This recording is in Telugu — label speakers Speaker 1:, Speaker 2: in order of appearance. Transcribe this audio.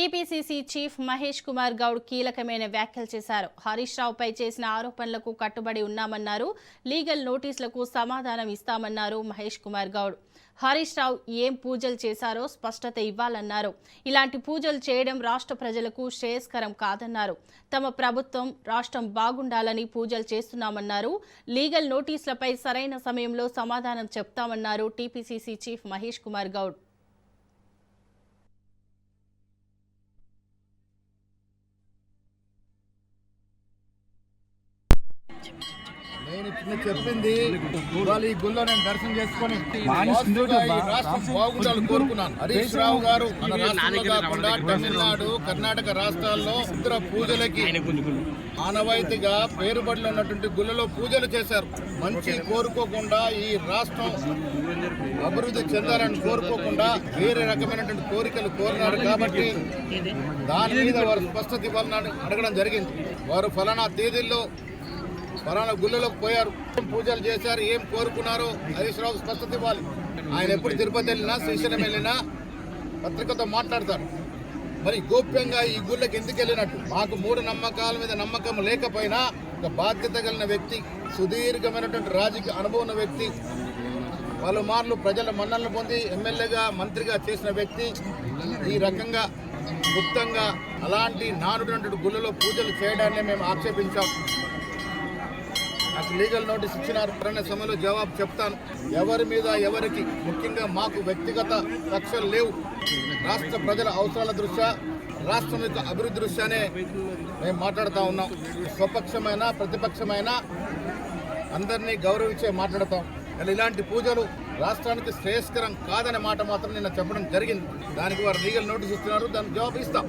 Speaker 1: టీపీసీసీ చీఫ్ మహేష్ కుమార్ గౌడ్ కీలకమైన వ్యాఖ్యలు చేశారు. హరీష్ రావుపై చేసిన ఆరోపణలకు కట్టుబడి ఉన్నామన్నారు. లీగల్ నోటీసులకు సమాధానం ఇస్తామన్నారు మహేష్ కుమార్ గౌడ్. హరీష్ రావు ఏం పూజలు చేశారో స్పష్టత ఇవ్వాలన్నారు. ఇలాంటి పూజలు చేయడం రాష్ట్ర ప్రజలకు శ్రేయస్కరం కాదన్నారు. తమ ప్రభుత్వం రాష్ట్రం బాగుండాలని పూజలు చేస్తున్నామన్నారు. లీగల్ నోటీసులపై సరైన సమయంలో సమాధానం చెప్తామన్నారు టీపీసీసీ చీఫ్ మహేష్ కుమార్ గౌడ్.
Speaker 2: నేను చెప్పింది ఇవాళ ఈ గుళ్ళో నేను దర్శనం చేసుకుని రాష్ట్రం బాగుండాలని కోరుకున్నాను. హరీష్ రావు గారు మన రాష్ట్రంలో కాకుండా తమిళనాడు, కర్ణాటక రాష్ట్రాల్లో ఇతర పూజలకి ఆనవాయితీగా పేరుబడిలో ఉన్నటువంటి గుళ్ళలో పూజలు చేశారు. మంచి కోరుకోకుండా ఈ రాష్ట్రం అభివృద్ధి చెందాలని కోరుకోకుండా వేరే రకమైనటువంటి కోరికలు కోరినారు. కాబట్టి దాని మీద వారు స్పష్టత ఇవ్వాలని అడగడం జరిగింది. వారు ఫలానా తేదీల్లో ఫలానా గుళ్ళలోకి పోయారు, పూజలు చేశారు, ఏం కోరుకున్నారో హరీష్ రావు స్పష్టత ఇవ్వాలి. ఆయన ఎప్పుడు తిరుపతి వెళ్ళినా, శ్రీశైలం వెళ్ళినా పత్రికతో మాట్లాడతారు. మరి గోప్యంగా ఈ గుళ్ళకి ఎందుకు వెళ్ళినట్టు? మాకు మూఢ నమ్మకాల మీద నమ్మకం లేకపోయినా ఒక బాధ్యత కలిగిన వ్యక్తి, సుదీర్ఘమైనటువంటి రాజకీయ అనుభవం ఉన్న వ్యక్తి, పలుమార్లు ప్రజల మన్నలను పొంది ఎమ్మెల్యేగా, మంత్రిగా చేసిన వ్యక్తి ఈ రకంగా గుప్తంగా అలాంటి నానుడినటువంటి గుళ్ళలో పూజలు చేయడాన్ని మేము ఆక్షేపించాం. నాకు లీగల్ నోటీస్ ఇచ్చినారు. అనే సమయంలో జవాబు చెప్తాను. ఎవరి మీద ఎవరికి, ముఖ్యంగా మాకు వ్యక్తిగత కక్షలు లేవు. రాష్ట్ర ప్రజల అవసరాల దృష్ట్యా, రాష్ట్రం యొక్క అభివృద్ధి దృష్ట్యానే మేము మాట్లాడుతూ ఉన్నాం. స్వపక్షమైన ప్రతిపక్షమైన అందరినీ గౌరవించే మాట్లాడతాం. కానీ ఇలాంటి పూజలు రాష్ట్రానికి శ్రేయస్కరం కాదనే మాట మాత్రం నిన్న చెప్పడం జరిగింది. దానికి వారు లీగల్ నోటీస్ ఇస్తున్నారు, దానికి జవాబు ఇస్తాం.